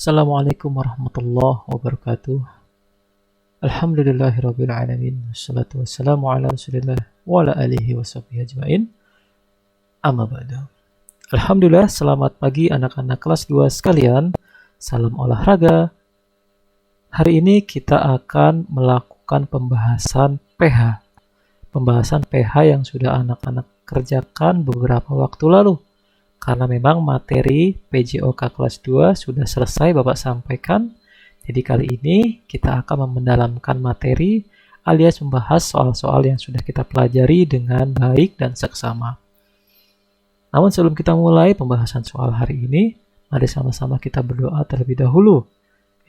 Assalamualaikum warahmatullahi wabarakatuh. Alhamdulillahirabbil alamin. Wassalatu wassalamu ala Rasulillah wa ala alihi washabbihi ajmain. Amma ba'du. Alhamdulillah, selamat pagi anak-anak kelas 2 sekalian. Salam olahraga. Hari ini kita akan melakukan pembahasan pH. Pembahasan pH yang sudah anak-anak kerjakan beberapa waktu lalu. Karena memang materi PJOK kelas 2 sudah selesai Bapak sampaikan. Jadi kali ini kita akan mendalamkan materi alias membahas soal-soal yang sudah kita pelajari dengan baik dan seksama. Namun sebelum kita mulai pembahasan soal hari ini, mari sama-sama kita berdoa terlebih dahulu.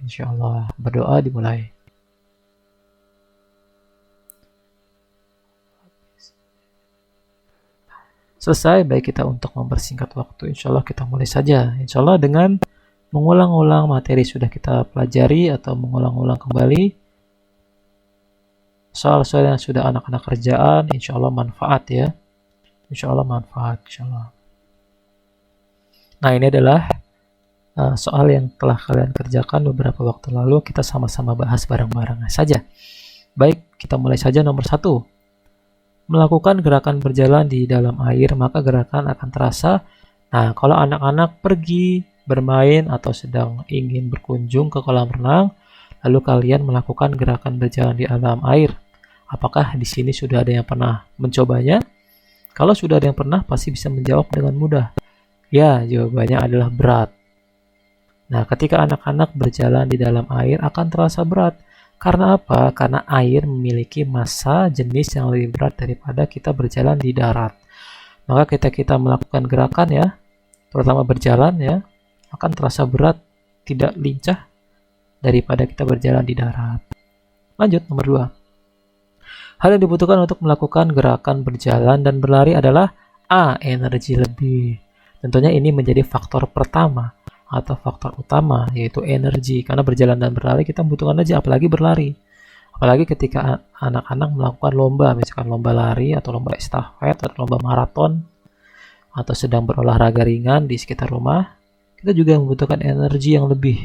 Insya Allah, berdoa dimulai. Selesai, baik kita untuk mempersingkat waktu. Insya Allah kita mulai saja. Insya Allah dengan mengulang-ulang materi sudah kita pelajari atau mengulang-ulang kembali soal-soal yang sudah anak-anak kerjaan, insya Allah manfaat ya. Insya Allah manfaat, insya Allah. Nah, ini adalah soal yang telah kalian kerjakan beberapa waktu lalu. Kita sama-sama bahas bareng-bareng saja. Baik, kita mulai saja nomor 1. Melakukan gerakan berjalan di dalam air, maka gerakan akan terasa. Nah, kalau anak-anak pergi bermain atau sedang ingin berkunjung ke kolam renang, lalu kalian melakukan gerakan berjalan di dalam air. Apakah di sini sudah ada yang pernah mencobanya? Kalau sudah ada yang pernah, pasti bisa menjawab dengan mudah. Ya, jawabannya adalah berat. Nah, ketika anak-anak berjalan di dalam air akan terasa berat. Karena apa? Karena air memiliki massa jenis yang lebih berat daripada kita berjalan di darat. Maka kita melakukan gerakan ya, terutama berjalan ya, akan terasa berat, tidak lincah daripada kita berjalan di darat. Lanjut, nomor 2. Hal yang dibutuhkan untuk melakukan gerakan berjalan dan berlari adalah A. Energi lebih. Tentunya ini menjadi faktor pertama atau faktor utama, yaitu energi. Karena berjalan dan berlari kita membutuhkan energi, apalagi berlari. Apalagi ketika anak-anak melakukan lomba, misalkan lomba lari atau lomba estafet atau lomba maraton, atau sedang berolahraga ringan di sekitar rumah, kita juga membutuhkan energi yang lebih.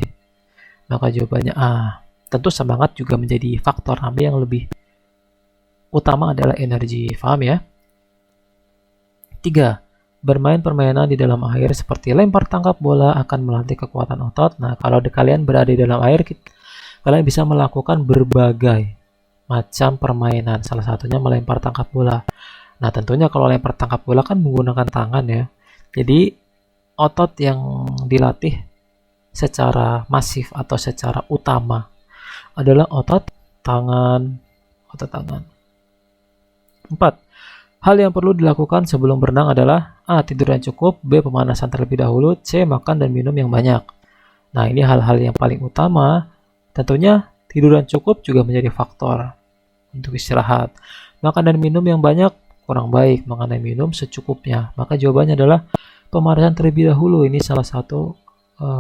Maka jawabannya A. Tentu semangat juga menjadi faktor, tapi yang lebih utama adalah energi. Paham ya? 3. Bermain permainan di dalam air seperti lempar tangkap bola akan melatih kekuatan otot. Nah, kalau kalian berada di dalam air, kalian bisa melakukan berbagai macam permainan. Salah satunya melempar tangkap bola. Nah, tentunya kalau lempar tangkap bola kan menggunakan tangan ya. Jadi, otot yang dilatih secara masif atau secara utama adalah otot tangan. Otot tangan. 4. Hal yang perlu dilakukan sebelum berenang adalah A. Tidur yang cukup, B. Pemanasan terlebih dahulu, C. Makan dan minum yang banyak. Nah, ini hal-hal yang paling utama. Tentunya tidur yang cukup juga menjadi faktor untuk istirahat. Makan dan minum yang banyak kurang baik, makan dan minum secukupnya. Maka jawabannya adalah pemanasan terlebih dahulu. Ini salah satu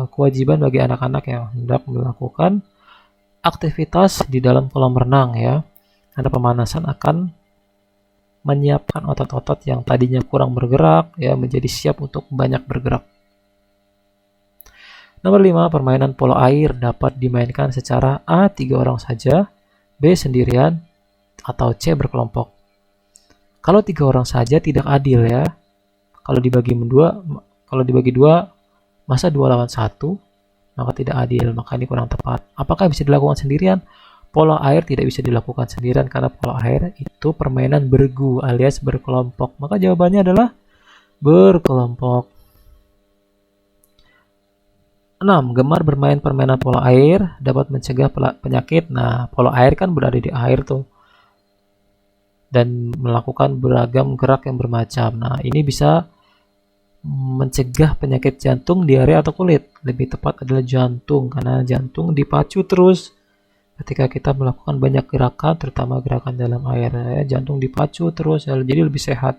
kewajiban bagi anak-anak yang hendak melakukan aktivitas di dalam kolam renang ya. Karena pemanasan akan menyiapkan otot-otot yang tadinya kurang bergerak ya menjadi siap untuk banyak bergerak. Nomor 5, permainan polo air dapat dimainkan secara A. 3 orang saja, B. sendirian, atau C. berkelompok. Kalau 3 orang saja tidak adil ya. Kalau dibagi dua, masa 2 lawan 1, maka tidak adil, maka ini kurang tepat. Apakah bisa dilakukan sendirian? Polo air tidak bisa dilakukan sendirian karena polo air itu permainan bergu alias berkelompok. Maka jawabannya adalah berkelompok. 6. Gemar bermain permainan polo air dapat mencegah penyakit. Nah, polo air kan berada di air tuh. Dan melakukan beragam gerak yang bermacam. Nah, ini bisa mencegah penyakit jantung, diare atau kulit. Lebih tepat adalah jantung karena jantung dipacu terus. Ketika kita melakukan banyak gerakan, terutama gerakan dalam air, ya, jantung dipacu terus, ya, jadi lebih sehat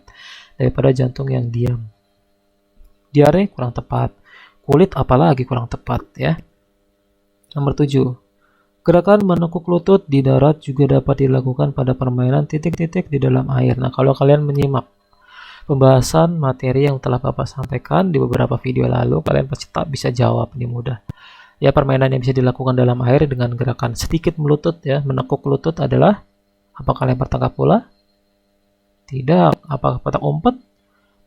daripada jantung yang diam. Diare kurang tepat, kulit apalagi kurang tepat ya. Nomor 7. Gerakan menekuk lutut di darat juga dapat dilakukan pada permainan titik-titik di dalam air. Nah, kalau kalian menyimak pembahasan materi yang telah Bapak sampaikan di beberapa video lalu, kalian pasti tak bisa jawab, ini mudah. Ya, permainan yang bisa dilakukan dalam air dengan gerakan sedikit melutut ya, menekuk lutut adalah apakah lempar tangkap bola? Tidak. Apakah petak umpet?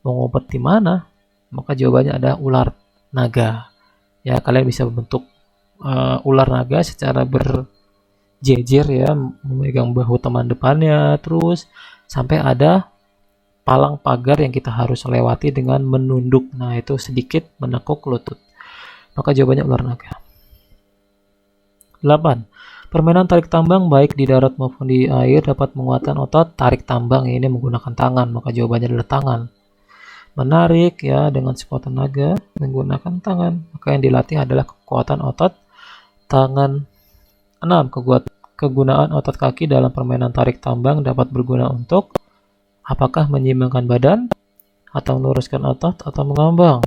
Mau ngumpet di mana? Maka jawabannya ada ular naga. Ya, kalian bisa membentuk ular naga secara berjejer ya, memegang bahu teman depannya, terus sampai ada palang pagar yang kita harus lewati dengan menunduk. Nah, itu sedikit menekuk lutut. Maka jawabannya ular naga. 8. Permainan tarik tambang baik di darat maupun di air dapat menguatkan otot tarik tambang. Ini menggunakan tangan, maka jawabannya adalah tangan. Menarik ya dengan sekuat tenaga menggunakan tangan, maka yang dilatih adalah kekuatan otot tangan. 6. Kegunaan otot kaki dalam permainan tarik tambang dapat berguna untuk apakah menyeimbangkan badan, atau meluruskan otot, atau mengambang?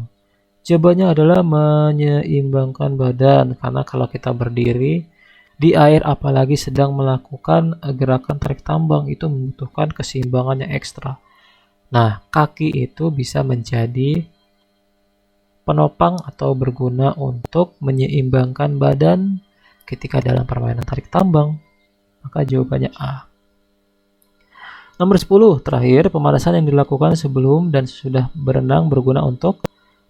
Jawabannya adalah menyeimbangkan badan, karena kalau kita berdiri di air apalagi sedang melakukan gerakan tarik tambang itu membutuhkan keseimbangan yang ekstra. Nah, kaki itu bisa menjadi penopang atau berguna untuk menyeimbangkan badan ketika dalam permainan tarik tambang. Maka jawabannya A. Nomor 10, terakhir, pemanasan yang dilakukan sebelum dan sesudah berenang berguna untuk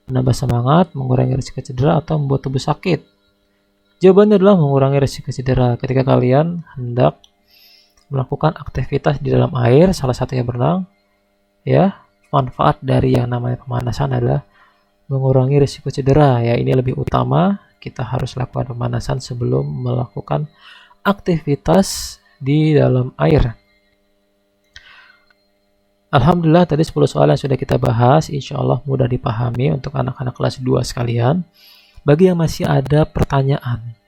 menambah semangat, mengurangi risiko cedera, atau membuat tubuh sakit. Jawabannya adalah mengurangi risiko cedera. Ketika kalian hendak melakukan aktivitas di dalam air, salah satunya berenang, ya, manfaat dari yang namanya pemanasan adalah mengurangi risiko cedera. Ya, ini lebih utama, kita harus lakukan pemanasan sebelum melakukan aktivitas di dalam air. Alhamdulillah tadi 10 soal yang sudah kita bahas, insya Allah mudah dipahami untuk anak-anak kelas 2 sekalian. Bagi yang masih ada pertanyaan,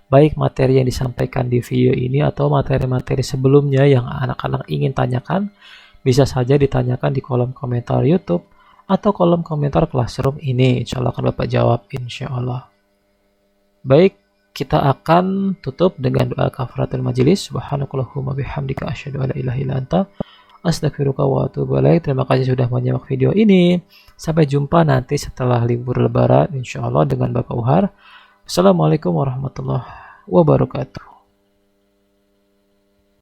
baik materi yang disampaikan di video ini atau materi-materi sebelumnya yang anak-anak ingin tanyakan, bisa saja ditanyakan di kolom komentar YouTube atau kolom komentar Classroom ini. Insya Allah akan Bapak jawab, insya Allah. Baik, kita akan tutup dengan doa kafaratul majelis. Subhanakallahumma bihamdika asyhadu an la ilaha illa anta astaghfiruka wa atubu ilaik. Terima kasih sudah menyimak video ini. Sampai jumpa nanti setelah libur lebaran insyaallah dengan Bapak Uhar. Assalamualaikum warahmatullahi wabarakatuh.